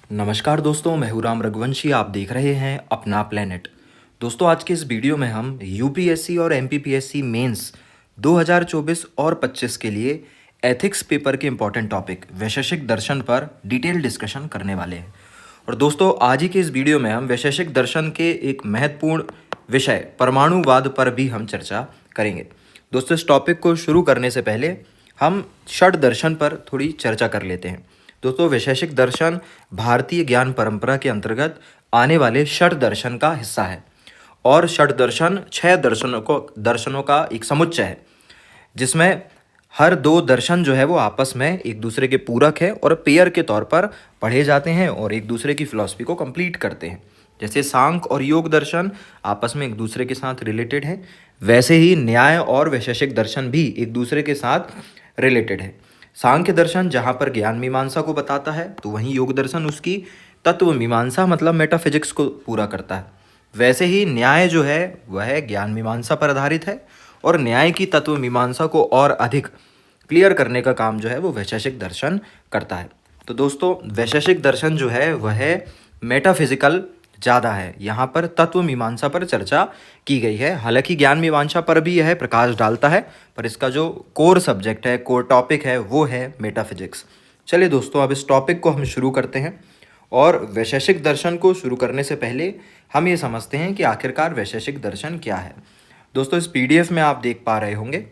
नमस्कार दोस्तों, मैं हूं राम रघुवंशी। आप देख रहे हैं अपना प्लेनेट। दोस्तों, आज के इस वीडियो में हम यूपीएससी और एमपीपीएससी मेंस 2024 और 25 के लिए एथिक्स पेपर के इम्पॉर्टेंट टॉपिक वैशेषिक दर्शन पर डिटेल डिस्कशन करने वाले हैं। और दोस्तों, आज ही के इस वीडियो में हम वैशेषिक दर्शन के एक महत्वपूर्ण विषय परमाणुवाद पर भी हम चर्चा करेंगे। दोस्तों, इस टॉपिक को शुरू करने से पहले हम षड दर्शन पर थोड़ी चर्चा कर लेते हैं। दोस्तों, वैशेषिक दर्शन भारतीय ज्ञान परंपरा के अंतर्गत आने वाले षड दर्शन का हिस्सा है और षड दर्शन 6 दर्शनों का एक समुच्चय है, जिसमें हर 2 दर्शन जो है वो आपस में एक दूसरे के पूरक है और पेयर के तौर पर पढ़े जाते हैं और एक दूसरे की फिलॉसफी को कंप्लीट करते हैं। जैसे सांख्य और योग दर्शन आपस में एक दूसरे के साथ रिलेटेड है, वैसे ही न्याय और वैशेषिक दर्शन भी एक दूसरे के साथ रिलेटेड है। सांख्य दर्शन जहाँ पर ज्ञान मीमांसा को बताता है, तो वहीं योग दर्शन उसकी तत्व मीमांसा मतलब मेटाफिजिक्स को पूरा करता है। वैसे ही न्याय जो है वह ज्ञान मीमांसा पर आधारित है और न्याय की तत्व मीमांसा को और अधिक क्लियर करने का काम जो है वो वैशेषिक दर्शन करता है। तो दोस्तों, वैशेषिक दर्शन जो है वह मेटाफिजिकल ज़्यादा है, यहाँ पर तत्व मीमांसा पर चर्चा की गई है। हालांकि ज्ञान मीमांसा पर भी यह प्रकाश डालता है, पर इसका जो कोर सब्जेक्ट है, कोर टॉपिक है, वो है मेटाफिजिक्स। चलिए दोस्तों, अब इस टॉपिक को हम शुरू करते हैं। और वैशेषिक दर्शन को शुरू करने से पहले हम ये समझते हैं कि आखिरकार वैशेषिक दर्शन क्या है। दोस्तों, इस पीडीएफ में आप देख पा रहे होंगे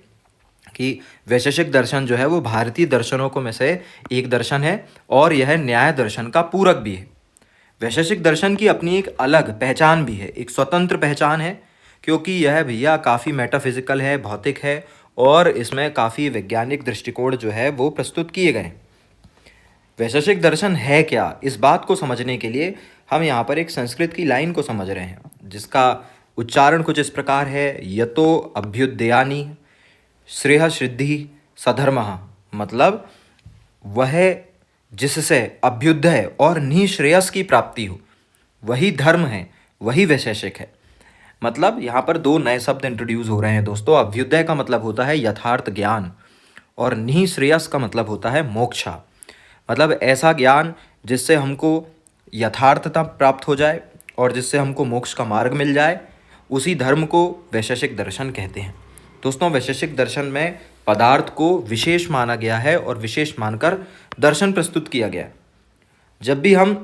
कि वैशेषिक दर्शन जो है वो भारतीय दर्शनों को में से एक दर्शन है और यह न्याय दर्शन का पूरक भी है। वैशेषिक दर्शन की अपनी एक अलग पहचान भी है, एक स्वतंत्र पहचान है, क्योंकि यह भैया काफ़ी मेटाफिजिकल है, भौतिक है और इसमें काफ़ी वैज्ञानिक दृष्टिकोण जो है वो प्रस्तुत किए गए हैं। वैशेषिक दर्शन है क्या, इस बात को समझने के लिए हम यहाँ पर एक संस्कृत की लाइन को समझ रहे हैं, जिसका उच्चारण कुछ इस प्रकार है: यतो अभ्युदयानि श्रेय सिद्धि सधर्मः। मतलब वह जिससे अभ्युदय और निःश्रेयस की प्राप्ति हो, वही धर्म है, वही वैशेषिक है। मतलब यहाँ पर 2 नए शब्द इंट्रोड्यूस हो रहे हैं दोस्तों। अभ्युदय का मतलब होता है यथार्थ ज्ञान और निःश्रेयस का मतलब होता है मोक्षा। मतलब ऐसा ज्ञान जिससे हमको यथार्थता प्राप्त हो जाए और जिससे हमको मोक्ष का मार्ग मिल जाए, उसी धर्म को वैशेषिक दर्शन कहते हैं। दोस्तों, वैशेषिक दर्शन में पदार्थ को विशेष माना गया है और विशेष मानकर दर्शन प्रस्तुत किया गया है। जब भी हम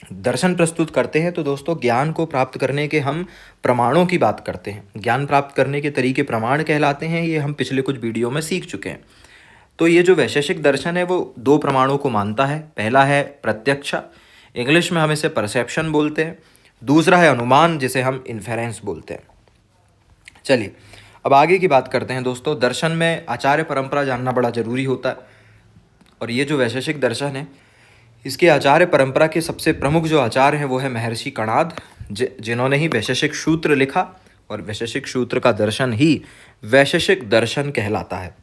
दर्शन प्रस्तुत करते हैं तो दोस्तों, ज्ञान को प्राप्त करने के हम प्रमाणों की बात करते हैं। ज्ञान प्राप्त करने के तरीके प्रमाण कहलाते हैं, ये हम पिछले कुछ वीडियो में सीख चुके हैं। तो ये जो वैशेषिक दर्शन है वो 2 प्रमाणों को मानता है। पहला है प्रत्यक्ष, इंग्लिश में हम इसे परसेप्शन बोलते हैं। दूसरा है अनुमान, जिसे हम इन्फेरेंस बोलते हैं। चलिए अब आगे की बात करते हैं दोस्तों। दर्शन में आचार्य परंपरा जानना बड़ा जरूरी होता है और ये जो वैशेषिक दर्शन है, इसके आचार्य परंपरा के सबसे प्रमुख जो आचार्य हैं वो है महर्षि कणाद, जिन्होंने ही वैशेषिक सूत्र लिखा और वैशेषिक सूत्र का दर्शन ही वैशेषिक दर्शन कहलाता है।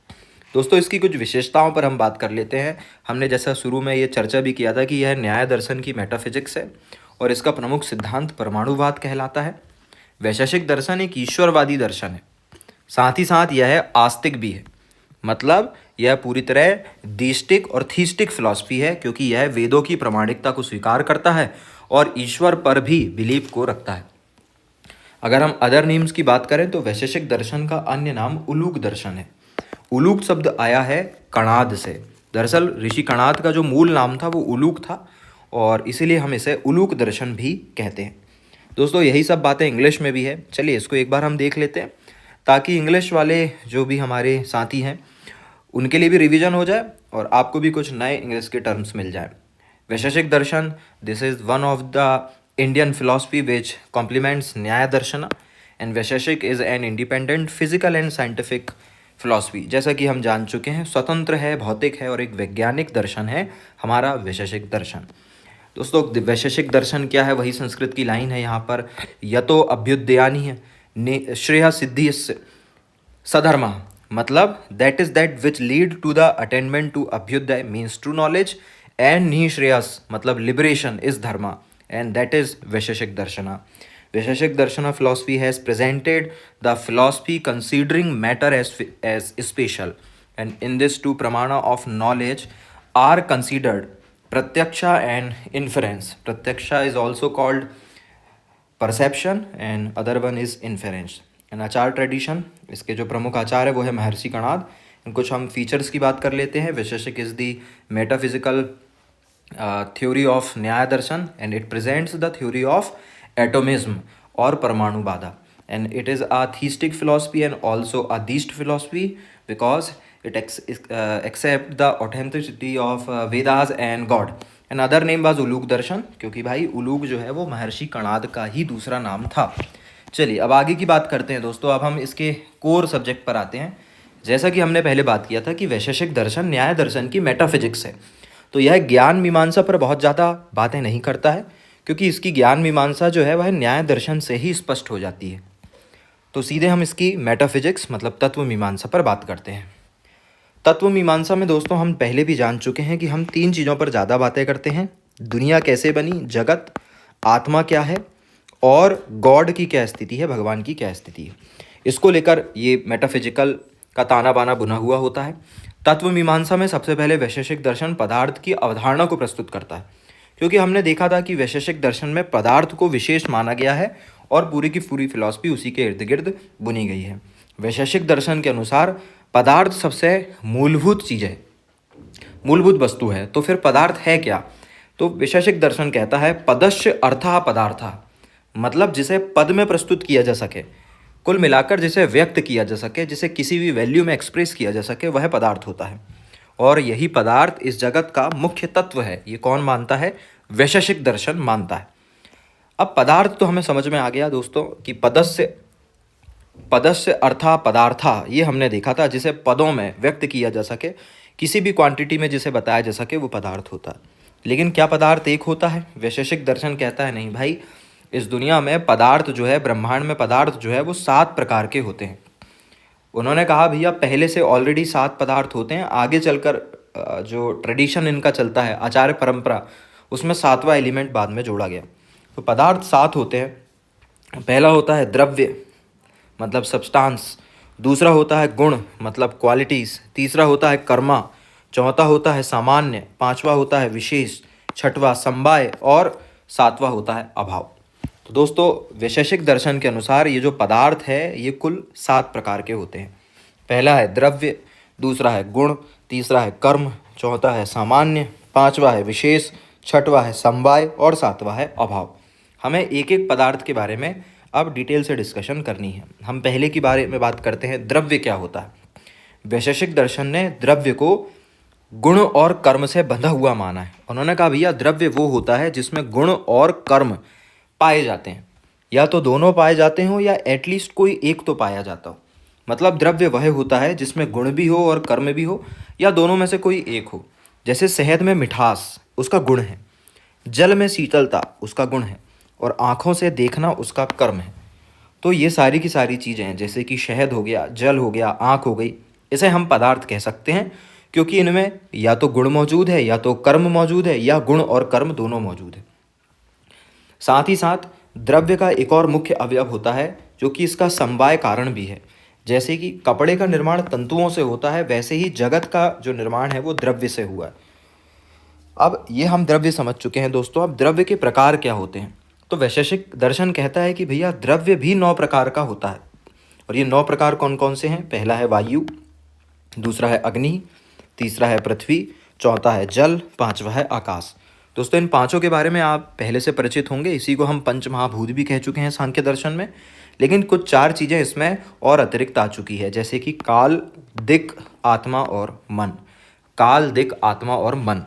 दोस्तों, इसकी कुछ विशेषताओं पर हम बात कर लेते हैं। हमने जैसा शुरू में ये चर्चा भी किया था कि यह न्याय दर्शन की मेटाफिजिक्स है और इसका प्रमुख सिद्धांत परमाणुवाद कहलाता है। वैशेषिक दर्शन एक ईश्वरवादी दर्शन है, साथ ही साथ यह आस्तिक भी है। मतलब यह पूरी तरह डीस्टिक और थीस्टिक फिलॉसफी है, क्योंकि यह वेदों की प्रामाणिकता को स्वीकार करता है और ईश्वर पर भी बिलीव को रखता है। अगर हम अदर नेम्स की बात करें तो वैशेषिक दर्शन का अन्य नाम उलूक दर्शन है। उलूक शब्द आया है कणाद से। दरअसल ऋषि कणाद का जो मूल नाम था वो उलूक था और इसीलिए हम इसे उलूक दर्शन भी कहते हैं। दोस्तों, यही सब बातें इंग्लिश में भी है। चलिए इसको एक बार हम देख लेते हैं, ताकि इंग्लिश वाले जो भी हमारे साथी हैं उनके लिए भी रिवीजन हो जाए और आपको भी कुछ नए इंग्लिश के टर्म्स मिल जाए। Vaisheshika Darshana, this is one of the Indian philosophy which compliments Nyaya Darshana, and Vaisheshika is an independent physical and scientific philosophy. जैसा कि हम जान चुके हैं, स्वतंत्र है, भौतिक है और एक वैज्ञानिक दर्शन है हमारा वैशेषिक दर्शन। दोस्तों, वैशेषिक दर्शन क्या है, वही संस्कृत की लाइन है यहाँ पर। यतो अभ्युदयानि है श्रेय सिद्धि सधर्म। मतलब that is that which lead to the attainment to abhyudaya means true knowledge, and nihshreyasa मतलब liberation is dharma, and that is Vaisheshika Darshana. Vaisheshik Darshana philosophy has presented the philosophy considering matter as special, and in this 2 pramana of knowledge are considered Pratyaksha and inference. Pratyaksha is also called perception and other one is inference. And आचार tradition, इसके जो प्रमुख आचार है वो है महर्षि कणाद. कुछ हम फीचर्स की बात कर लेते हैं. Vaisheshika is the metaphysical theory of Nyaya Darshana and it presents the theory of atomism और परमाणु बाधा. And it is a theistic philosophy and also a deist philosophy because it accept the authenticity of Vedas and God. And other name was Uluka दर्शन, क्योंकि भाई उलूक जो है वो महर्षि कणाद का ही दूसरा नाम था. चलिए अब आगे की बात करते हैं दोस्तों. अब हम इसके कोर सब्जेक्ट पर आते हैं. जैसा कि हमने पहले बात किया था कि वैशेषिक दर्शन न्याय दर्शन की मेटाफिजिक्स है, तो यह ज्ञान मीमांसा पर बहुत ज़्यादा बातें नहीं करता है, क्योंकि इसकी ज्ञान मीमांसा जो है वह न्याय दर्शन से ही स्पष्ट हो जाती है. तो सीधे हम इसकी मेटाफिजिक्स मतलब तत्व मीमांसा पर बात करते हैं. तत्व मीमांसा में दोस्तों हम पहले भी जान चुके हैं कि हम 3 चीज़ों पर ज़्यादा बातें करते हैं. दुनिया कैसे बनी, जगत, आत्मा क्या है और गॉड की क्या स्थिति है, भगवान की क्या स्थिति है. इसको लेकर ये मेटाफिजिकल का ताना बाना बुना हुआ होता है. तत्व मीमांसा में सबसे पहले वैशेषिक दर्शन पदार्थ की अवधारणा को प्रस्तुत करता है, क्योंकि हमने देखा था कि वैशेषिक दर्शन में पदार्थ को विशेष माना गया है और पूरी की पूरी फिलॉसफी उसी के इर्द गिर्द बुनी गई है. वैशेषिक दर्शन के अनुसार पदार्थ सबसे मूलभूत चीज़ है, मूलभूत वस्तु है. तो फिर पदार्थ है क्या? तो वैशेषिक दर्शन कहता है पदस्य अर्थः पदार्थः, मतलब जिसे पद में प्रस्तुत किया जा सके, कुल मिलाकर जिसे व्यक्त किया जा सके, जिसे किसी भी वैल्यू में एक्सप्रेस किया जा सके, वह पदार्थ होता है. और यही पदार्थ इस जगत का मुख्य तत्व है. ये कौन मानता है? वैशेषिक दर्शन मानता है. अब पदार्थ तो हमें समझ में आ गया दोस्तों कि पदस्य अर्थः पदार्था, ये हमने देखा था, जिसे पदों में व्यक्त किया जा सके, किसी भी क्वांटिटी में जिसे बताया जा सके वो पदार्थ होता है. लेकिन क्या पदार्थ एक होता है? वैशेषिक दर्शन कहता है नहीं भाई, इस दुनिया में पदार्थ जो है, ब्रह्मांड में पदार्थ जो है वो 7 प्रकार के होते हैं. उन्होंने कहा भैया पहले से ऑलरेडी 7 पदार्थ होते हैं, आगे चलकर जो ट्रेडिशन इनका चलता है, आचार्य परंपरा, उसमें 7वां एलिमेंट बाद में जोड़ा गया. तो पदार्थ 7 होते हैं. पहला होता है द्रव्य मतलब सब्सटेंस, दूसरा होता है गुण मतलब क्वालिटीज़, तीसरा होता है कर्मा, चौथा होता है सामान्य, पांचवा होता है विशेष, छठवां समवाय और सातवां होता है अभाव. तो दोस्तों वैशेषिक दर्शन के अनुसार ये जो पदार्थ है ये कुल 7 प्रकार के होते हैं. पहला है द्रव्य, दूसरा है गुण, तीसरा है कर्म, चौथा है सामान्य, पांचवा है विशेष, छठवां है समवाय और सातवां है अभाव. हमें एक एक पदार्थ के बारे में अब डिटेल से डिस्कशन करनी है. हम पहले की बारे में बात करते हैं, द्रव्य क्या होता है. वैशेषिक दर्शन ने द्रव्य को गुण और कर्म से बंधा हुआ माना है. उन्होंने कहा भैया द्रव्य वो होता है जिसमें गुण और कर्म पाए जाते हैं, या तो दोनों पाए जाते हों या एटलीस्ट कोई एक तो पाया जाता हो. मतलब द्रव्य वह होता है जिसमें गुण भी हो और कर्म भी हो, या दोनों में से कोई एक हो. जैसे शहद में मिठास उसका गुण है, जल में शीतलता उसका गुण है, और आँखों से देखना उसका कर्म है. तो ये सारी की सारी चीज़ें हैं, जैसे कि शहद हो गया, जल हो गया, आँख हो गई, इसे हम पदार्थ कह सकते हैं, क्योंकि इनमें या तो गुण मौजूद है या तो कर्म मौजूद है, या गुण और कर्म दोनों मौजूद है. साथ ही साथ द्रव्य का एक और मुख्य अवयव होता है जो कि इसका समवाय कारण भी है. जैसे कि कपड़े का निर्माण तंतुओं से होता है, वैसे ही जगत का जो निर्माण है वो द्रव्य से हुआ है. अब ये हम द्रव्य समझ चुके हैं दोस्तों. अब द्रव्य के प्रकार क्या होते हैं? तो वैशेषिक दर्शन कहता है कि भैया द्रव्य भी 9 प्रकार का होता है. और ये 9 प्रकार कौन कौन से हैं? पहला है वायु, दूसरा है अग्नि, तीसरा है पृथ्वी, चौथा है जल, पांचवा है आकाश. दोस्तों इन पांचों के बारे में आप पहले से परिचित होंगे. इसी को हम पंच महाभूत भी कह चुके हैं सांख्य दर्शन में. लेकिन कुछ 4 चीज़ें इसमें और अतिरिक्त आ चुकी है, जैसे कि काल, दिक्, आत्मा और मन. काल, दिक्, आत्मा और मन.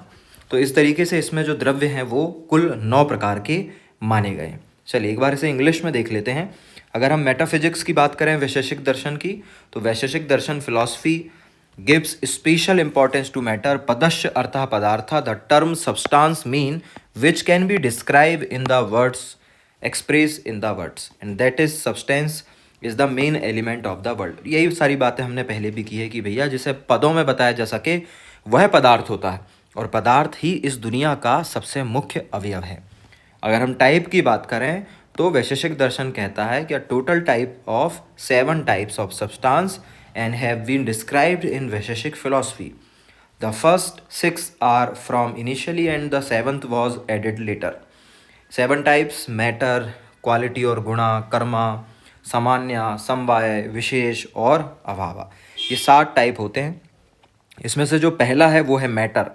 तो इस तरीके से इसमें जो द्रव्य हैं वो कुल 9 प्रकार के माने गए. चलिए एक बार इसे इंग्लिश में देख लेते हैं. अगर हम मेटाफिजिक्स की बात करें वैशेषिक दर्शन की, तो वैशेषिक दर्शन philosophy gives special importance to matter. Padasya artha padartha, the term substance mean which can be described in the words, expressed in the words, and that is substance is the main element of the world. यही सारी बातें हमने पहले भी की है कि भैया जिसे पदों में बताया जा सके वह पदार्थ होता है, और पदार्थ ही इस दुनिया का सबसे मुख्य अवयव है. अगर हम टाइप की बात करें तो वैशेषिक दर्शन कहता है कि total type of 7 types of substance and have been described in Vaisheshik philosophy. The first 6 are from initially and the 7th was added later. 7 types matter, quality और गुणा, कर्मा, सामान्य, समवाय, विशेष और अभावा, ये 7 टाइप होते हैं। इसमें से जो पहला है वो है मैटर,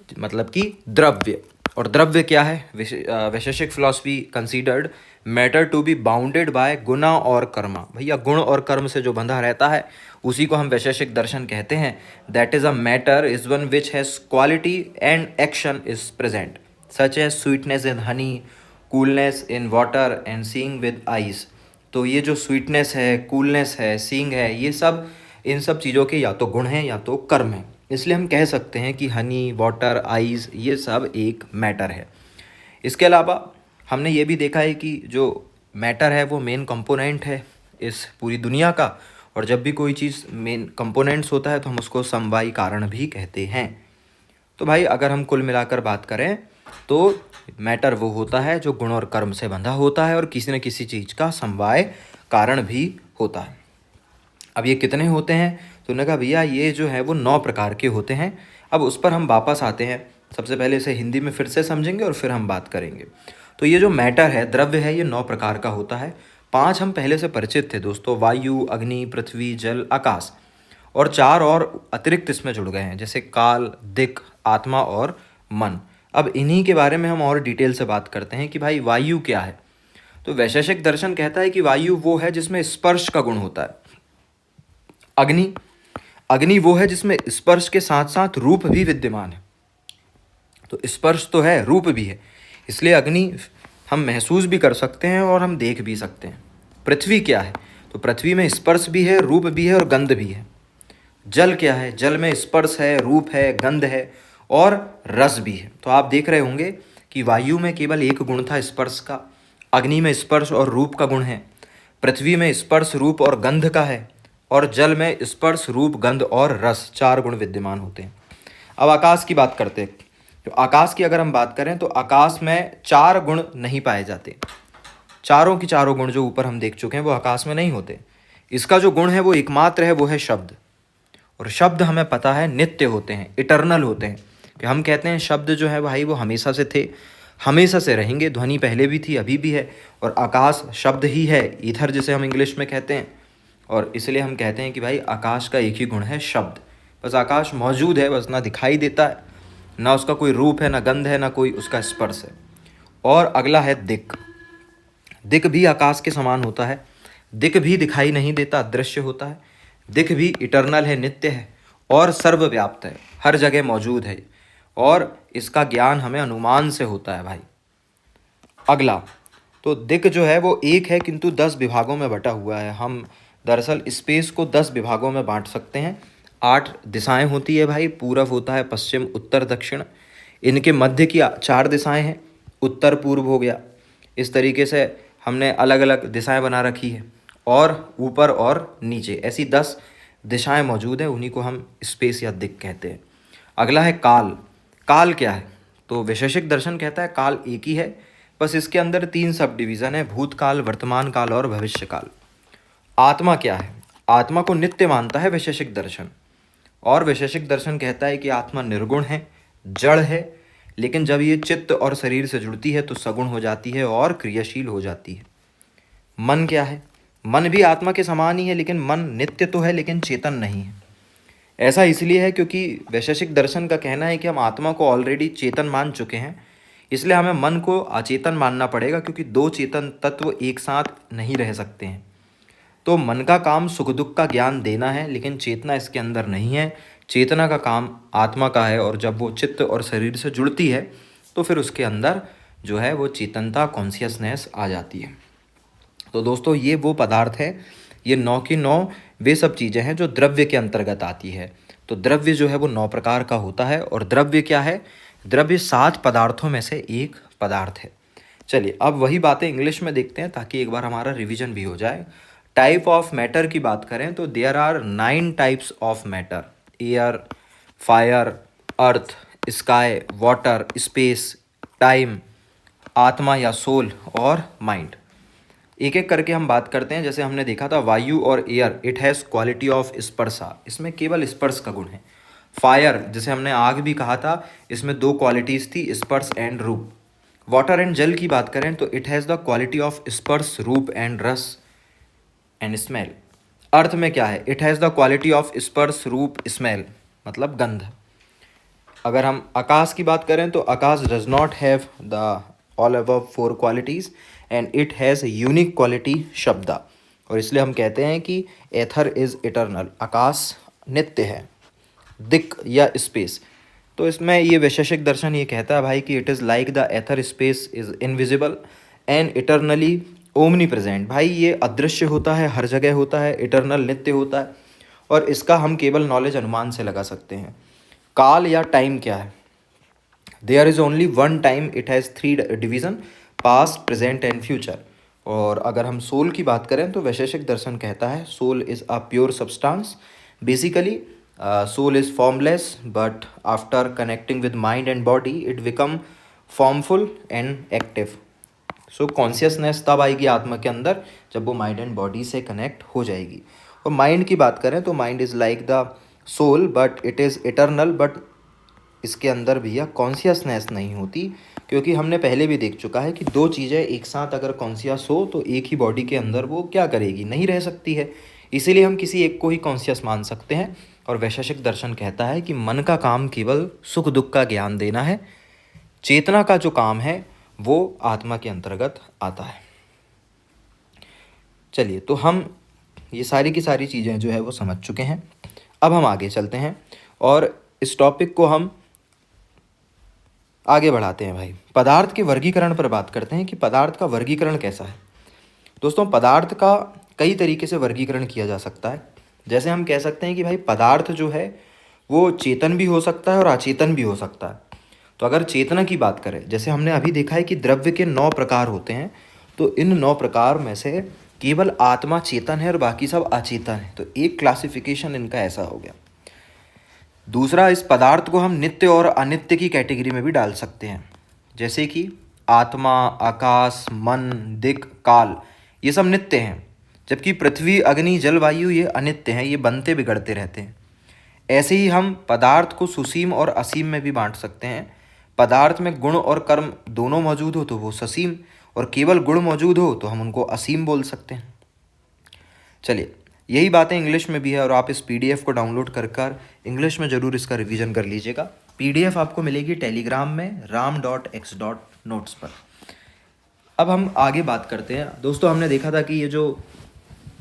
मतलब कि द्रव्य। और द्रव्य क्या है? Vaisheshika philosophy considered matter to be bounded by guna और कर्मा। भैया गुण और कर्म से जो बंधा रहता है उसी को हम वैशेषिक दर्शन कहते हैं। That is a matter is one which has quality and action is present, such as sweetness in honey, coolness in water and seeing with eyes. तो ये जो स्वीटनेस है, कूलनेस है, सीइंग है, ये सब इन सब चीज़ों के या तो गुण हैं या तो कर्म हैं। इसलिए हम कह सकते हैं कि हनी, वाटर, आइज़ ये सब एक मैटर है। इसके अलावा हमने ये भी देखा है कि जो मैटर है वो मेन कंपोनेंट है इस पूरी दुनिया का, और जब भी कोई चीज़ मेन कंपोनेंट्स होता है तो हम उसको समवायी कारण भी कहते हैं। तो भाई अगर हम कुल मिलाकर बात करें तो मैटर वो होता है जो गुण और कर्म से बंधा होता है और किसी न किसी चीज़ का समवाय कारण भी होता है। अब ये कितने होते हैं? तो उन्होंने कहा भैया ये जो है वो 9 प्रकार के होते हैं। अब उस पर हम वापस आते हैं। सबसे पहले इसे हिंदी में फिर से समझेंगे और फिर हम बात करेंगे। तो ये जो मैटर है, द्रव्य है, ये 9 प्रकार का होता है। 5 हम पहले से परिचित थे दोस्तों, वायु, अग्नि, पृथ्वी, जल, आकाश, और 4 और अतिरिक्त इसमें जुड़ गए हैं, जैसे काल, दिक्, आत्मा और मन। अब इन्हीं के बारे में हम और डिटेल से बात करते हैं कि भाई वायु क्या है। तो वैशेषिक दर्शन कहता है कि वायु वो है जिसमें स्पर्श का गुण होता है। अग्नि, अग्नि वो है जिसमें स्पर्श के साथ साथ रूप भी विद्यमान है। तो स्पर्श तो है, रूप भी है, इसलिए अग्नि हम महसूस भी कर सकते हैं और हम देख भी सकते हैं। पृथ्वी क्या है? तो पृथ्वी में स्पर्श भी है, रूप भी है और गंध भी है। जल क्या है? जल में स्पर्श है, रूप है, गंध है और रस भी है। तो आप देख रहे होंगे कि वायु में केवल एक गुण था स्पर्श का, अग्नि में स्पर्श और रूप का गुण है, पृथ्वी में स्पर्श, रूप और गंध का है, और जल में स्पर्श, रूप, गंध और रस, 4 गुण विद्यमान होते हैं। अब आकाश की बात करते हैं। तो आकाश की अगर हम बात करें तो आकाश में 4 गुण नहीं पाए जाते। चारों की चारों गुण जो ऊपर हम देख चुके हैं वो आकाश में नहीं होते। इसका जो गुण है वो एकमात्र है, वो है शब्द। और शब्द हमें पता है नित्य होते हैं, इटर्नल होते हैं। कि हम कहते हैं शब्द जो है भाई वो हमेशा से थे, हमेशा से रहेंगे। ध्वनि पहले भी थी, अभी भी है, और आकाश शब्द ही है, ईथर जिसे हम इंग्लिश में कहते हैं। और इसलिए हम कहते हैं कि भाई आकाश का एक ही गुण है, शब्द। बस आकाश मौजूद है, बस ना दिखाई देता है, ना उसका कोई रूप है, ना गंध है, ना कोई उसका स्पर्श है। और अगला है दिक्। दिक् भी आकाश के समान होता है। दिक् भी दिखाई नहीं देता, अदृश्य होता है। दिक् भी इटर्नल है, नित्य है और सर्वव्याप्त है, हर जगह मौजूद है, और इसका ज्ञान हमें अनुमान से होता है भाई। अगला तो दिक् जो है वो एक है किंतु 10 विभागों में बटा हुआ है। हम दरअसल स्पेस को 10 विभागों में बांट सकते हैं। 8 दिशाएं होती है भाई, पूरब होता है, पश्चिम, उत्तर, दक्षिण। इनके मध्य की 4 दिशाएं हैं, उत्तर पूर्व हो गया। इस तरीके से हमने अलग अलग दिशाएं बना रखी है, और ऊपर और नीचे ऐसी 10 दिशाएं मौजूद हैं, उन्हीं को हम स्पेस या दिक् कहते हैं। अगला है काल। काल क्या है? तो वैशेषिक दर्शन कहता है काल एक ही है, बस इसके अंदर 3 सब डिवीज़न है, भूतकाल, वर्तमान काल और भविष्य काल। आत्मा क्या है? आत्मा को नित्य मानता है वैशेषिक दर्शन, और वैशेषिक दर्शन कहता है कि आत्मा निर्गुण है, जड़ है, लेकिन जब ये चित्त और शरीर से जुड़ती है तो सगुण हो जाती है और क्रियाशील हो जाती है। मन क्या है? मन भी आत्मा के समान ही है, लेकिन मन नित्य तो है लेकिन चेतन नहीं है। ऐसा इसलिए है क्योंकि वैशेषिक दर्शन का कहना है कि हम आत्मा को ऑलरेडी चेतन मान चुके हैं, इसलिए हमें मन को अचेतन मानना पड़ेगा, क्योंकि 2 चेतन तत्व एक साथ नहीं रह सकते हैं। तो मन का काम सुख दुख का ज्ञान देना है, लेकिन चेतना इसके अंदर नहीं है। चेतना का काम आत्मा का है, और जब वो चित्त और शरीर से जुड़ती है तो फिर उसके अंदर जो है वो चेतनता, कॉन्शियसनेस आ जाती है। तो दोस्तों ये वो पदार्थ है, ये 9 की 9 वे सब चीज़ें हैं जो द्रव्य के अंतर्गत आती है। तो द्रव्य जो है वो 9 प्रकार का होता है। और द्रव्य क्या है? द्रव्य 7 पदार्थों में से एक पदार्थ है। चलिए अब वही बातें इंग्लिश में देखते हैं ताकि एक बार हमारा रिवीजन भी हो जाए। टाइप ऑफ मैटर की बात करें तो there are 9 types of matter: air, fire, earth, sky, water, space, time, आत्मा या सोल और माइंड। एक एक करके हम बात करते हैं। जैसे हमने देखा था वायु और air, it has quality of sparsha, इसमें केवल स्पर्श का गुण है। फायर, जिसे हमने आग भी कहा था, इसमें दो क्वालिटीज़ थी, स्पर्श एंड रूप। वाटर एंड जल की बात करें तो it has the quality of स्पर्श, रूप एंड रस एंड स्मेल। अर्थ में क्या है? It has the quality of स्पर्श, रूप, स्मेल, मतलब गंध। अगर हम आकाश की बात करें तो akash does not have the all above four qualities and it has unique quality shabda. और इसलिए हम कहते हैं कि एथर इज़ इटर्नल, आकाश नित्य है। दिक या स्पेस, तो इसमें ये वैशेषिक दर्शन ये कहता है भाई कि it is like the ether space is invisible and eternally omnipresent. भाई ये अदृश्य होता है, हर जगह होता है, इटर्नल नित्य होता है, और इसका हम केवल नॉलेज अनुमान से लगा सकते हैं। काल या टाइम क्या है? There is only one time, it has three division, past, present and future. और अगर हम सोल की बात करें तो वैशेषिक दर्शन कहता है soul is a pure substance. Basically soul is formless but after connecting with mind and body it become formful and active. So consciousness तब आएगी आत्मा के अंदर जब वो माइंड एंड बॉडी से कनेक्ट हो जाएगी। और माइंड की बात करें तो mind is like the soul but it is eternal, but इसके अंदर भैया कॉन्शियसनेस नहीं होती, क्योंकि हमने पहले भी देख चुका है कि दो चीज़ें एक साथ अगर कॉन्शियस हो तो एक ही बॉडी के अंदर वो क्या करेगी, नहीं रह सकती है। इसीलिए हम किसी एक को ही कॉन्शियस मान सकते हैं। और वैशेषिक दर्शन कहता है कि मन का काम केवल सुख दुख का ज्ञान देना है, चेतना का जो काम है वो आत्मा के अंतर्गत आता है। चलिए, तो हम ये सारी की सारी चीज़ें जो है वो समझ चुके हैं। अब हम आगे चलते हैं और इस टॉपिक को हम आगे बढ़ाते हैं भाई। पदार्थ के वर्गीकरण पर बात करते हैं कि पदार्थ का वर्गीकरण कैसा है। दोस्तों, पदार्थ का कई तरीके से वर्गीकरण किया जा सकता है। जैसे हम कह सकते हैं कि भाई पदार्थ जो है वो चेतन भी हो सकता है और अचेतन भी हो सकता है। तो अगर चेतना की बात करें, जैसे हमने अभी देखा है कि द्रव्य के 9 प्रकार होते हैं, तो इन 9 प्रकार में से केवल आत्मा चेतन है और बाकी सब अचेतन है। तो एक क्लासिफिकेशन इनका ऐसा हो गया। दूसरा, इस पदार्थ को हम नित्य और अनित्य की कैटेगरी में भी डाल सकते हैं, जैसे कि आत्मा, आकाश, मन, दिक्, काल, ये सब नित्य हैं, जबकि पृथ्वी, अग्नि, जल, वायु ये अनित्य हैं, ये बनते बिगड़ते रहते हैं। ऐसे ही हम पदार्थ को सुसीम और असीम में भी बांट सकते हैं। पदार्थ में गुण और कर्म दोनों मौजूद हो तो वो ससीम, और केवल गुण मौजूद हो तो हम उनको असीम बोल सकते हैं। चलिए, यही बातें इंग्लिश में भी है और आप इस पीडीएफ को डाउनलोड कर इंग्लिश में ज़रूर इसका रिवीजन कर लीजिएगा। पीडीएफ आपको मिलेगी टेलीग्राम में ram.x.notes पर। अब हम आगे बात करते हैं। दोस्तों, हमने देखा था कि ये जो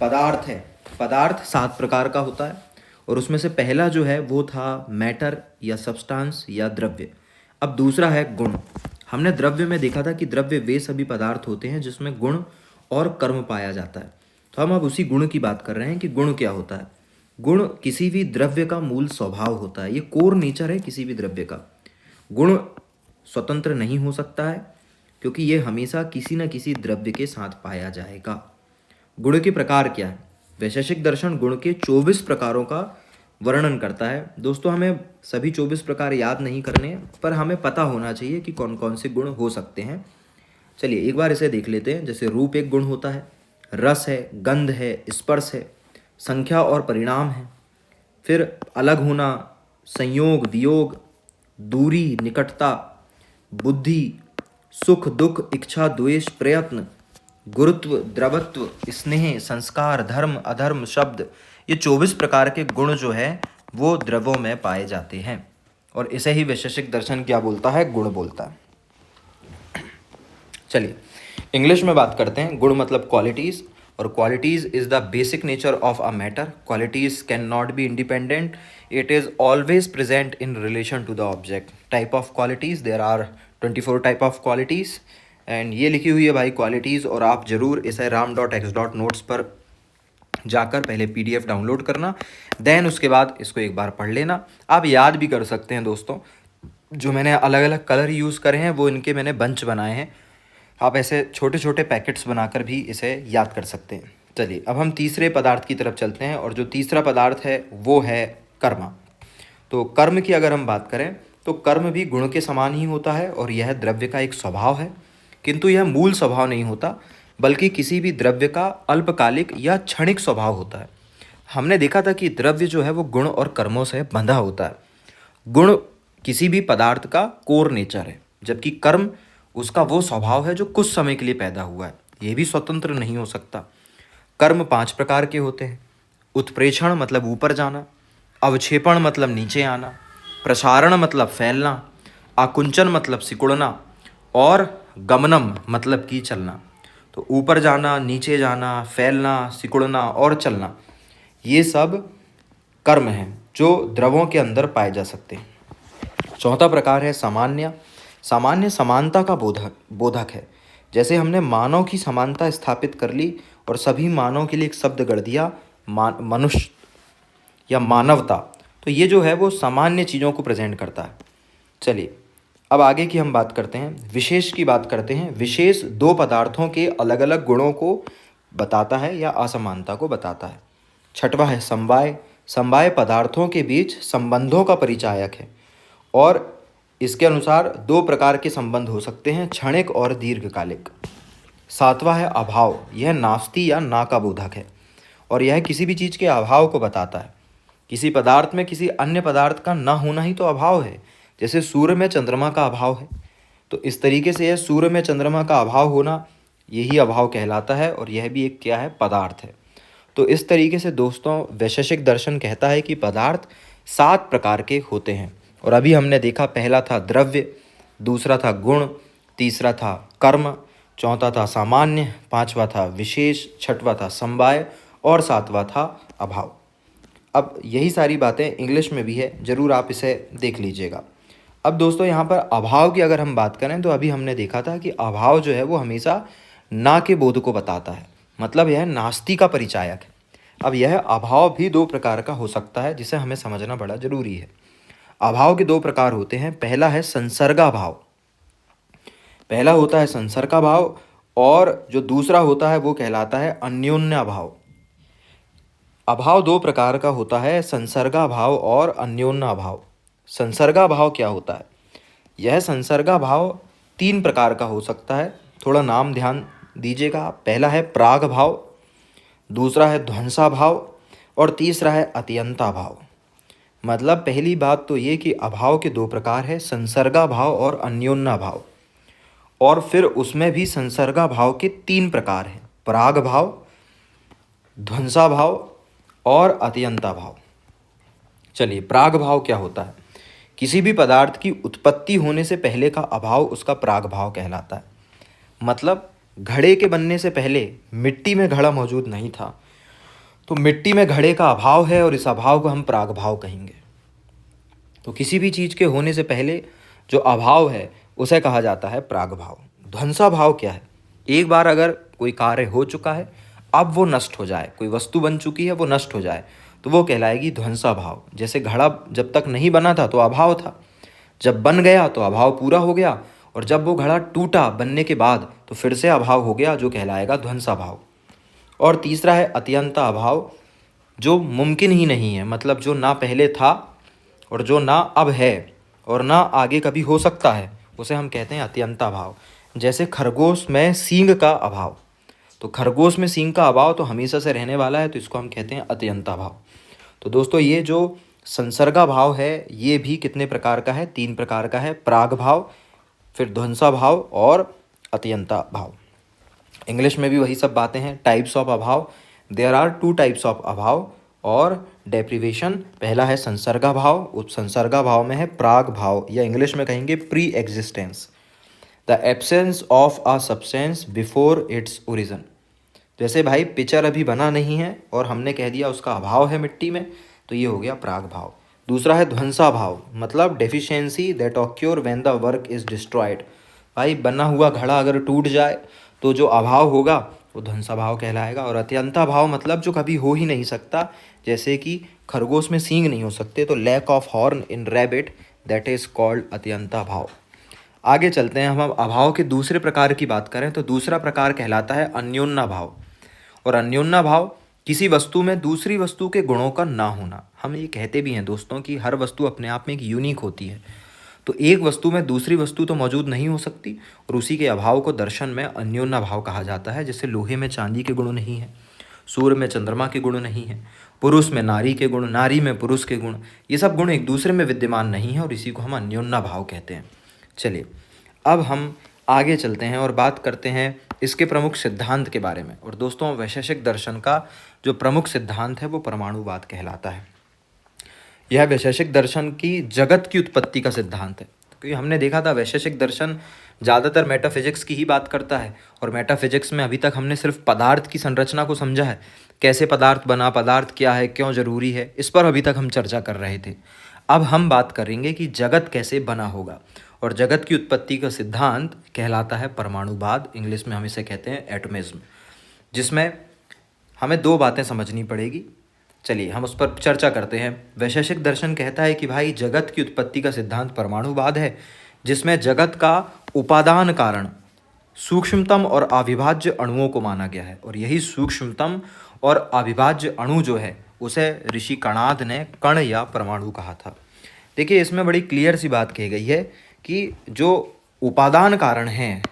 पदार्थ है, पदार्थ 7 प्रकार का होता है और उसमें से पहला जो है वो था मैटर या सब्सटेंस या द्रव्य। अब दूसरा है गुण। हमने द्रव्य में देखा था कि द्रव्य वे सभी पदार्थ होते हैं जिसमें गुण और कर्म पाया जाता है। तो हम अब उसी गुण की बात कर रहे हैं कि गुण क्या होता है। गुण किसी भी द्रव्य का मूल स्वभाव होता है, ये कोर नेचर है किसी भी द्रव्य का। गुण स्वतंत्र नहीं हो सकता है क्योंकि ये हमेशा किसी न किसी द्रव्य के साथ पाया जाएगा। गुण के प्रकार क्या है? वैशेषिक दर्शन गुण के 24 प्रकारों का वर्णन करता है। दोस्तों, हमें सभी 24 प्रकार याद नहीं करने, पर हमें पता होना चाहिए कि कौन कौन से गुण हो सकते हैं। चलिए एक बार इसे देख लेते हैं। जैसे रूप एक गुण होता है, रस है, गंध है, स्पर्श है, संख्या और परिणाम है, फिर अलग होना, संयोग, वियोग, दूरी, निकटता, बुद्धि, सुख दुख, इच्छा, द्वेष, प्रयत्न, गुरुत्व, द्रवत्व, स्नेह, संस्कार, धर्म, अधर्म, शब्द, ये 24 प्रकार के गुण जो है वो द्रव्यों में पाए जाते हैं। और इसे ही वैशेषिक दर्शन क्या बोलता है? गुण बोलता है। चलिए इंग्लिश में बात करते हैं। गुण मतलब क्वालिटीज़, और qualities is the basic nature of a matter. Qualities can not be independent, it is always present in relation to the object. Type of qualities, there are 24 type of qualities, and ये लिखी हुई है भाई qualities. और आप ज़रूर इसे ram.x.notes पर जाकर पहले पीडीएफ डाउनलोड करना, देन उसके बाद इसको एक बार पढ़ लेना। आप याद भी कर सकते हैं दोस्तों, जो मैंने अलग अलग कलर यूज़ करे हैं वो इनके मैंने बंच बनाए हैं। आप ऐसे छोटे छोटे पैकेट्स बनाकर भी इसे याद कर सकते हैं। चलिए अब हम तीसरे पदार्थ की तरफ चलते हैं, और जो तीसरा पदार्थ है वो है कर्म। तो कर्म की अगर हम बात करें तो कर्म भी गुण के समान ही होता है, और यह द्रव्य का एक स्वभाव है, किंतु यह मूल स्वभाव नहीं होता, बल्कि किसी भी द्रव्य का अल्पकालिक या क्षणिक स्वभाव होता है। हमने देखा था कि द्रव्य जो है वो गुण और कर्मों से बंधा होता है। गुण किसी भी पदार्थ का कोर नेचर है, जबकि कर्म उसका वो स्वभाव है जो कुछ समय के लिए पैदा हुआ है, ये भी स्वतंत्र नहीं हो सकता। कर्म 5 प्रकार के होते हैं। उत्प्रेक्षण मतलब ऊपर जाना, अवक्षेपण मतलब नीचे आना, प्रसारण मतलब फैलना, आकुंचन मतलब सिकुड़ना, और गमनम मतलब कि चलना। तो ऊपर जाना, नीचे जाना, फैलना, सिकुड़ना और चलना, ये सब कर्म हैं जो द्रवों के अंदर पाए जा सकते हैं। चौथा प्रकार है सामान्य। सामान्य समानता का बोधक है। जैसे हमने मानव की समानता स्थापित कर ली और सभी मानव के लिए एक शब्द गढ़ दिया, मनुष्य या मानवता, तो ये जो है वो सामान्य चीज़ों को प्रेजेंट करता है। चलिए अब आगे की हम बात करते हैं, विशेष की बात करते हैं। विशेष दो पदार्थों के अलग अलग गुणों को बताता है या असमानता को बताता है। छठवां है समवाय। समवाय पदार्थों के बीच संबंधों का परिचायक है और इसके अनुसार दो प्रकार के संबंध हो सकते हैं, क्षणिक और दीर्घकालिक। सातवां है अभाव। यह नास्ति या ना का बोधक है और यह किसी भी चीज़ के अभाव को बताता है। किसी पदार्थ में किसी अन्य पदार्थ का ना होना ही तो अभाव है। जैसे सूर्य में चंद्रमा का अभाव है, तो इस तरीके से यह सूर्य में चंद्रमा का अभाव होना, यही अभाव कहलाता है और यह भी एक क्या है, पदार्थ है। तो इस तरीके से दोस्तों वैशेषिक दर्शन कहता है कि पदार्थ 7 प्रकार के होते हैं। और अभी हमने देखा, पहला था द्रव्य, दूसरा था गुण, तीसरा था कर्म, चौथा था सामान्य, पांचवा था विशेष, छठवां था समवाय और सातवां था अभाव। अब यही सारी बातें इंग्लिश में भी है, ज़रूर आप इसे देख लीजिएगा। अब दोस्तों यहाँ पर अभाव की अगर हम बात करें तो अभी हमने देखा था कि अभाव जो है वो हमेशा ना के बोध को बताता है, मतलब यह नास्ति का परिचायक है। अब यह अभाव भी 2 प्रकार का हो सकता है, जिसे हमें समझना बड़ा ज़रूरी है। अभाव के 2 प्रकार होते हैं। पहला है संसर्गाभाव। पहला होता है संसर्गाभाव और जो दूसरा होता है वो कहलाता है अन्योन्याभाव। अभाव 2 प्रकार का होता है, संसर्गाभाव और अन्योन्याभाव। संसर्गाभाव क्या होता है? यह संसर्गाभाव 3 प्रकार का हो सकता है, थोड़ा नाम ध्यान दीजिएगा। पहला है प्राग भाव, दूसरा है ध्वंसा भाव और तीसरा है अत्यंता भाव। मतलब पहली बात तो ये कि अभाव के 2 प्रकार है, संसर्गा भाव और अन्योन्या भाव। और फिर उसमें भी संसर्गा भाव के 3 प्रकार हैं, प्राग भाव, ध्वंसा भाव और अत्यंता भाव। चलिए, प्राग भाव क्या होता है? किसी भी पदार्थ की उत्पत्ति होने से पहले का अभाव उसका प्राग भाव कहलाता है। मतलब घड़े के बनने से पहले मिट्टी में घड़ा मौजूद नहीं था, तो मिट्टी में घड़े का अभाव है और इस अभाव को हम प्राग भाव कहेंगे। तो किसी भी चीज़ के होने से पहले जो अभाव है उसे कहा जाता है प्राग भाव। ध्वंसा भाव क्या है? एक बार अगर कोई कार्य हो चुका है, अब वो नष्ट हो जाए, कोई वस्तु बन चुकी है वो नष्ट हो जाए, तो वो कहलाएगी ध्वंसा भाव। जैसे घड़ा जब तक नहीं बना था तो अभाव था, जब बन गया तो अभाव पूरा हो गया, और जब वो घड़ा टूटा बनने के बाद तो फिर से अभाव हो गया, जो कहलाएगा ध्वंसा भाव। और तीसरा है अत्यंता अभाव, जो मुमकिन ही नहीं है, मतलब जो ना पहले था और जो ना अब है और ना आगे कभी हो सकता है, उसे हम कहते हैं अत्यंता भाव। जैसे खरगोश में सींग का अभाव, तो खरगोश में सींग का अभाव तो हमेशा से रहने वाला है, तो इसको हम कहते हैं अत्यंता भाव। तो दोस्तों ये जो संसर्गा भाव है ये भी कितने प्रकार का है? 3 प्रकार का है, प्राग भाव, फिर ध्वंसा भाव और अत्यंता भाव। इंग्लिश में भी वही सब बातें हैं, टाइप्स ऑफ अभाव। देयर आर 2 टाइप्स ऑफ अभाव और डेप्रिवेशन। पहला है संसर्गा भाव, उपसंसर्गा भाव में है प्राग भाव, या इंग्लिश में कहेंगे pre existence, the absence of a substance before its origin. जैसे भाई पिक्चर अभी बना नहीं है और हमने कह दिया उसका अभाव है मिट्टी में, तो ये हो गया प्राग भाव। दूसरा है ध्वंसा भाव, मतलब deficiency that occur when the work is destroyed. भाई बना हुआ घड़ा अगर टूट जाए तो जो अभाव होगा वो ध्वंसा भाव कहलाएगा। और अत्यंता भाव मतलब जो कभी हो ही नहीं सकता, जैसे कि खरगोश में सींग नहीं हो सकते, तो lack of horn in rabbit, that is called atyanta bhava. आगे चलते हैं, हम अभाव के दूसरे प्रकार की बात करें तो दूसरा प्रकार कहलाता है अन्योन्या भाव। और अन्योन्या भाव किसी वस्तु में दूसरी वस्तु के गुणों का ना होना। हम ये कहते भी हैं दोस्तों कि हर वस्तु अपने आप में एक यूनिक होती है, तो एक वस्तु में दूसरी वस्तु तो मौजूद नहीं हो सकती, और उसी के अभाव को दर्शन में अन्योन्या भाव कहा जाता है। जैसे लोहे में चांदी के गुण नहीं है, सूर्य में चंद्रमा के गुण नहीं है, पुरुष में नारी के गुण, नारी में पुरुष के गुण, ये सब गुण एक दूसरे में विद्यमान नहीं है और इसी को हम अन्योन्या भाव कहते हैं। चलिए अब हम आगे चलते हैं और बात करते हैं इसके प्रमुख सिद्धांत के बारे में। और दोस्तों, वैशेषिक दर्शन का जो प्रमुख सिद्धांत है वो परमाणुवाद कहलाता है। यह वैशेषिक दर्शन की जगत की उत्पत्ति का सिद्धांत है, क्योंकि हमने देखा था वैशेषिक दर्शन ज़्यादातर मेटाफिजिक्स की ही बात करता है और मेटाफिजिक्स में अभी तक हमने सिर्फ पदार्थ की संरचना को समझा है, कैसे पदार्थ बना, पदार्थ क्या है, क्यों ज़रूरी है, इस पर अभी तक हम चर्चा कर रहे थे। अब हम बात करेंगे कि जगत कैसे बना होगा, और जगत की उत्पत्ति का सिद्धांत कहलाता है परमाणुवाद, इंग्लिश में हम इसे कहते हैं एटमिज्म, जिसमें हमें दो बातें समझनी पड़ेगी। चलिए हम उस पर चर्चा करते हैं। वैशेषिक दर्शन कहता है कि भाई जगत की उत्पत्ति का सिद्धांत परमाणुवाद है, जिसमें जगत का उपादान कारण सूक्ष्मतम और अविभाज्य अणुओं को माना गया है, और यही सूक्ष्मतम और अविभाज्य अणु जो है उसे ऋषि कणाद ने कण या परमाणु कहा था। देखिए इसमें बड़ी क्लियर सी बात कही गई है कि जो उपादान कारण है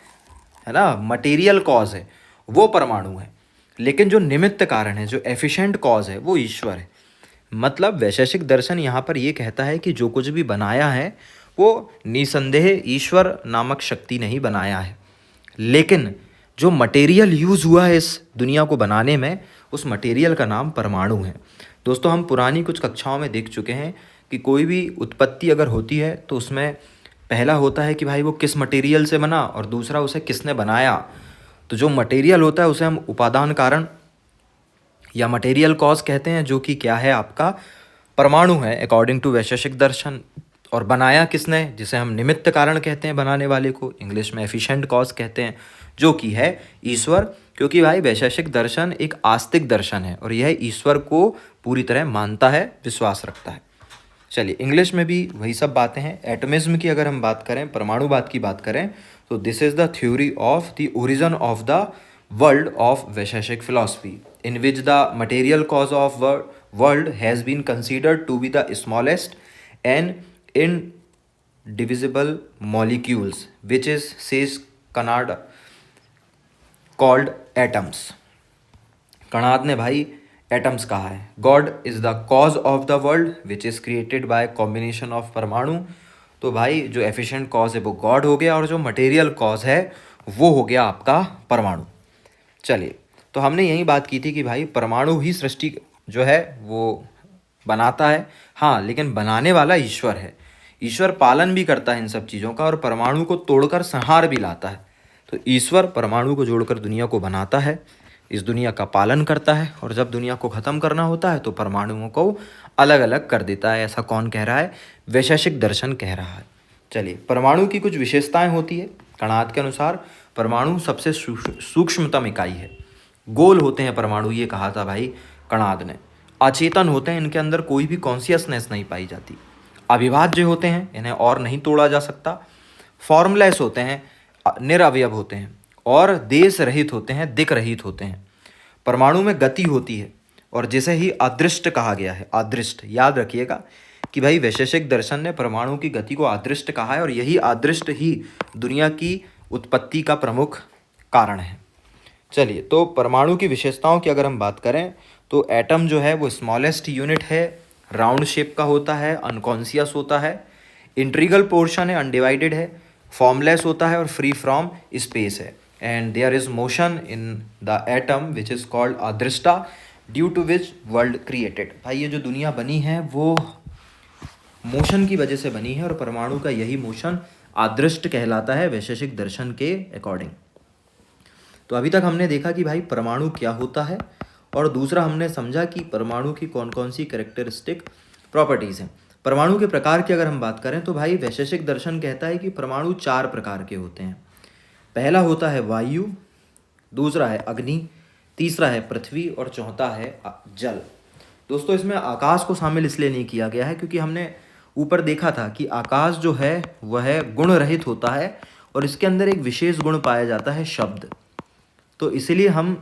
ना, मटेरियल कॉज है, वो परमाणु है, लेकिन जो निमित्त कारण है, जो एफिशिएंट कॉज है, वो ईश्वर है। मतलब वैशेषिक दर्शन यहाँ पर ये कहता है कि जो कुछ भी बनाया है वो निसंदेह ईश्वर नामक शक्ति ने ही बनाया है, लेकिन जो मटेरियल यूज़ हुआ है इस दुनिया को बनाने में, उस मटेरियल का नाम परमाणु है। दोस्तों, हम पुरानी कुछ कक्षाओं में देख चुके हैं कि कोई भी उत्पत्ति अगर होती है तो उसमें पहला होता है कि भाई वो किस मटेरियल से बना, और दूसरा उसे किसने बनाया। तो जो मटेरियल होता है उसे हम उपादान कारण या मटेरियल कॉज कहते हैं, जो कि क्या है, आपका परमाणु है अकॉर्डिंग टू वैशेषिक दर्शन। और बनाया किसने, जिसे हम निमित्त कारण कहते हैं, बनाने वाले को इंग्लिश में एफिशिएंट कॉज कहते हैं, जो कि है ईश्वर। क्योंकि भाई वैशेषिक दर्शन एक आस्तिक दर्शन है और यह ईश्वर को पूरी तरह मानता है, विश्वास रखता है। चलिए इंग्लिश में भी वही सब बातें हैं। एटमिज्म की अगर हम बात करें, परमाणुवाद की बात करें, तो this is the theory of the origin of the world of Vaisheshik philosophy, in which the material cause of world has been considered to be the smallest and indivisible molecules, which is, says Kanad, called atoms। Kanad ने भाई atoms कहा है। God is the cause of the world which is created by combination of परमाणु। तो भाई जो efficient cause है वो गॉड हो गया, और जो मटेरियल कॉज है वो हो गया आपका परमाणु। चलिए, तो हमने यही बात की थी कि भाई परमाणु ही सृष्टि जो है वो बनाता है, हाँ, लेकिन बनाने वाला ईश्वर है। ईश्वर पालन भी करता है इन सब चीज़ों का, और परमाणु को तोड़कर संहार भी लाता है। तो ईश्वर परमाणु को जोड़कर दुनिया को बनाता है, इस दुनिया का पालन करता है, और जब दुनिया को ख़त्म करना होता है तो परमाणुओं को अलग अलग कर देता है। ऐसा कौन कह रहा है? वैशेषिक दर्शन कह रहा है। चलिए, परमाणु की कुछ विशेषताएं होती है। कणाद के अनुसार परमाणु सबसे सूक्ष्मतम इकाई है। गोल होते हैं परमाणु, ये कहा था भाई कणाद ने। अचेतन होते हैं, इनके अंदर कोई भी कॉन्शियसनेस नहीं पाई जाती। अविभाज्य होते हैं, इन्हें और नहीं तोड़ा जा सकता। फॉर्मलेस होते हैं, निरअवयव होते हैं, और देश रहित होते हैं, दिक् रहित होते हैं। परमाणु में गति होती है, और जिसे ही अदृष्ट कहा गया है। अदृष्ट याद रखिएगा कि भाई वैशेषिक दर्शन ने परमाणु की गति को अदृष्ट कहा है, और यही अदृष्ट ही दुनिया की उत्पत्ति का प्रमुख कारण है। चलिए, तो परमाणु की विशेषताओं की अगर हम बात करें तो एटम जो है वो स्मॉलेस्ट यूनिट है, राउंड शेप का होता है, अनकॉन्शियस होता है, इंट्रीगल पोर्शन है, अनडिवाइडेड है, फॉर्मलेस होता है और फ्री फ्रॉम स्पेस है। And there is motion in the atom which is called adrishta, due to which world created. भाई ये जो दुनिया बनी है वो मोशन की वजह से बनी है, और परमाणु का यही मोशन अदृष्ट कहलाता है वैशेषिक दर्शन के अकॉर्डिंग। तो अभी तक हमने देखा कि भाई परमाणु क्या होता है, और दूसरा हमने समझा कि परमाणु की कौन कौन सी कैरेक्टरिस्टिक प्रॉपर्टीज़ हैं। परमाणु के प्रकार की अगर हम बात करें तो भाई वैशेषिक दर्शन कहता है कि परमाणु 4 प्रकार के होते हैं। पहला होता है वायु, दूसरा है अग्नि, तीसरा है पृथ्वी, और चौथा है जल। दोस्तों, इसमें आकाश को शामिल इसलिए नहीं किया गया है क्योंकि हमने ऊपर देखा था कि आकाश जो है वह गुण रहित होता है, और इसके अंदर एक विशेष गुण पाया जाता है, शब्द। तो इसीलिए हम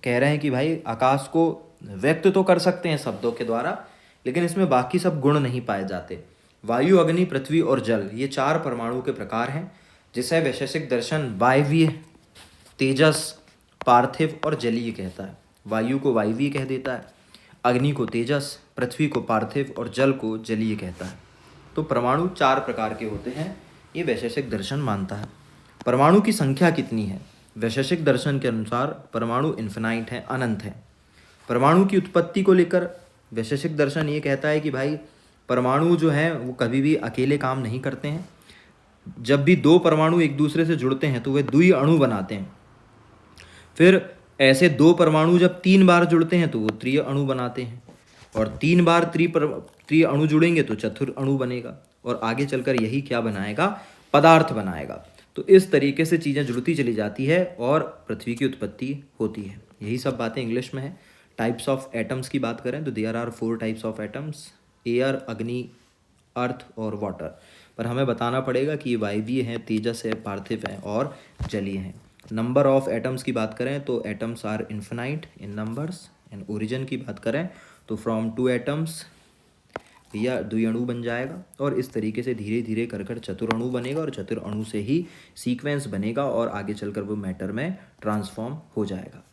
कह रहे हैं कि भाई आकाश को व्यक्त तो कर सकते हैं शब्दों के द्वारा, लेकिन इसमें बाकी सब गुण नहीं पाए जाते। वायु, अग्नि, पृथ्वी और जल, ये 4 परमाणु के प्रकार हैं, जिसे वैशेषिक दर्शन वायवीय, तेजस, पार्थिव और जलीय कहता है। वायु को वायवीय कह देता है, अग्नि को तेजस, पृथ्वी को पार्थिव और जल को जलीय कहता है। तो परमाणु 4 प्रकार के होते हैं, ये वैशेषिक दर्शन मानता है। परमाणु की संख्या कितनी है? वैशेषिक दर्शन के अनुसार परमाणु इन्फिनाइट है, अनंत है। परमाणु की उत्पत्ति को लेकर वैशेषिक दर्शन ये कहता है कि भाई परमाणु जो हैं वो कभी भी अकेले काम नहीं करते हैं। जब भी 2 परमाणु एक दूसरे से जुड़ते हैं तो वे द्वि अणु बनाते हैं। फिर ऐसे 2 परमाणु जब 3 बार जुड़ते हैं तो वो त्रि अणु बनाते हैं, और 3 बार त्रि अणु जुड़ेंगे तो चतुर अणु बनेगा, और आगे चलकर यही क्या बनाएगा? पदार्थ बनाएगा। तो इस तरीके से चीज़ें जुड़ती चली जाती है और पृथ्वी की उत्पत्ति होती है। यही सब बातें इंग्लिश में है। टाइप्स ऑफ एटम्स की बात करें तो there are 4 types of atoms, air, अग्नि, अर्थ और वाटर। पर हमें बताना पड़ेगा कि ये वायवीय हैं, तेजस है, पार्थिव है और जलीय हैं। नंबर ऑफ एटम्स की बात करें तो atoms are infinite in numbers. And origin की बात करें तो फ्रॉम 2 एटम्स या द्विअणु बन जाएगा, और इस तरीके से धीरे धीरे कर चतुरणु बनेगा, और चतुरणु से ही सीक्वेंस बनेगा और आगे चलकर वो मैटर में ट्रांसफॉर्म हो जाएगा।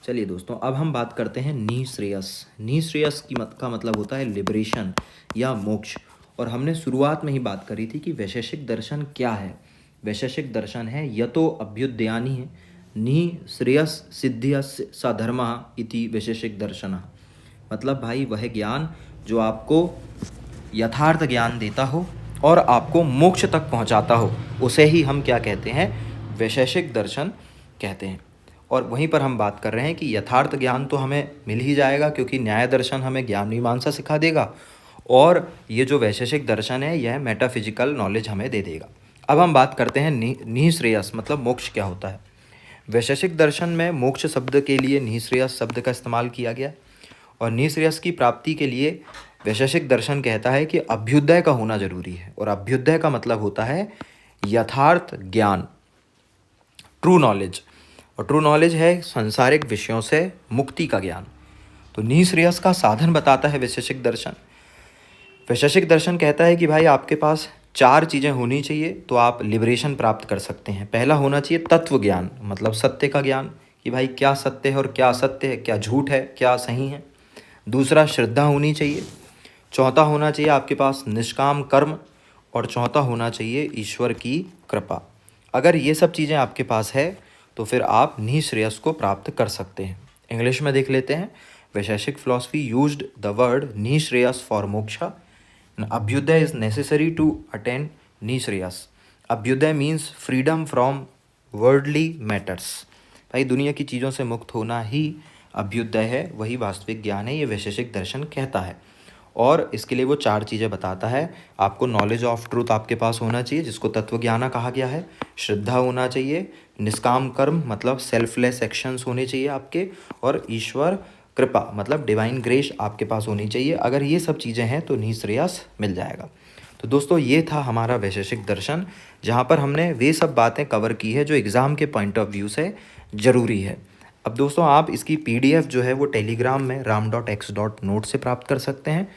चलिए दोस्तों, अब हम बात करते हैं निःश्रेयस। निःश्रेयस का मतलब होता है लिबरेशन या मोक्ष। और हमने शुरुआत में ही बात करी थी कि वैशेषिक दर्शन क्या है। वैशेषिक दर्शन है यतो अभ्युदयानि है निःश्रेयस सिद्धियस्य स धर्मः इति वैशेषिक दर्शनः। मतलब भाई वह ज्ञान जो आपको यथार्थ ज्ञान देता हो और आपको मोक्ष तक पहुंचाता हो, उसे ही हम क्या कहते हैं? वैशेषिक दर्शन कहते हैं। और वहीं पर हम बात कर रहे हैं कि यथार्थ ज्ञान तो हमें मिल ही जाएगा, क्योंकि न्याय दर्शन हमें ज्ञान मीमांसा सिखा देगा, और ये जो वैशेषिक दर्शन है यह मेटाफिजिकल नॉलेज हमें दे देगा। अब हम बात करते हैं निःश्रेयस मतलब मोक्ष क्या होता है। वैशेषिक दर्शन में मोक्ष शब्द के लिए निःश्रेयस शब्द का इस्तेमाल किया गया, और निःश्रेयस की प्राप्ति के लिए वैशेषिक दर्शन कहता है कि अभ्युदय का होना जरूरी है। और अभ्युदय का मतलब होता है यथार्थ ज्ञान, ट्रू नॉलेज। और ट्रू नॉलेज है सांसारिक विषयों से मुक्ति का ज्ञान। तो निःश्रेयस का साधन बताता है वैशेषिक दर्शन। वैशेषिक दर्शन कहता है कि भाई आपके पास 4 चीज़ें होनी चाहिए तो आप लिबरेशन प्राप्त कर सकते हैं। पहला होना चाहिए तत्व ज्ञान, मतलब सत्य का ज्ञान कि भाई क्या सत्य है और क्या असत्य है, क्या झूठ है, क्या सही है। दूसरा श्रद्धा होनी चाहिए। चौथा होना चाहिए आपके पास निष्काम कर्म, और चौथा होना चाहिए ईश्वर की कृपा। अगर ये सब चीज़ें आपके पास है तो फिर आप निःश्रेयस को प्राप्त कर सकते हैं। इंग्लिश में देख लेते हैं। Vaisheshika philosophy used the word nihshreyasa for moksha. Abhyudaya is necessary to attain nihshreyasa. Abhyudaya means freedom from worldly matters. भाई दुनिया की चीज़ों से मुक्त होना ही अभ्युदय है, वही वास्तविक ज्ञान है, ये वैशेषिक दर्शन कहता है। और इसके लिए वो 4 चीज़ें बताता है। आपको नॉलेज ऑफ ट्रूथ आपके पास होना चाहिए, जिसको तत्वज्ञान कहा गया है। श्रद्धा होना चाहिए, निष्काम कर्म मतलब सेल्फलेस एक्शंस होने चाहिए आपके, और ईश्वर कृपा मतलब डिवाइन ग्रेस आपके पास होनी चाहिए। अगर ये सब चीज़ें हैं तो निःश्रेयस मिल जाएगा। तो दोस्तों ये था हमारा वैशेषिक दर्शन, जहाँ पर हमने वे सब बातें कवर की है जो एग्ज़ाम के पॉइंट ऑफ व्यू से ज़रूरी है। अब दोस्तों आप इसकी PDF जो है वो टेलीग्राम में ram.x.note से प्राप्त कर सकते हैं,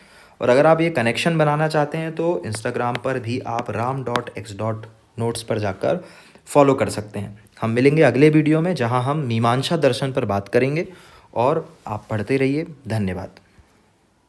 और अगर आप ये कनेक्शन बनाना चाहते हैं तो इंस्टाग्राम पर भी आप ram.x.notes पर जाकर फॉलो कर सकते हैं। हम मिलेंगे अगले वीडियो में, जहां हम मीमांसा दर्शन पर बात करेंगे, और आप पढ़ते रहिए। धन्यवाद।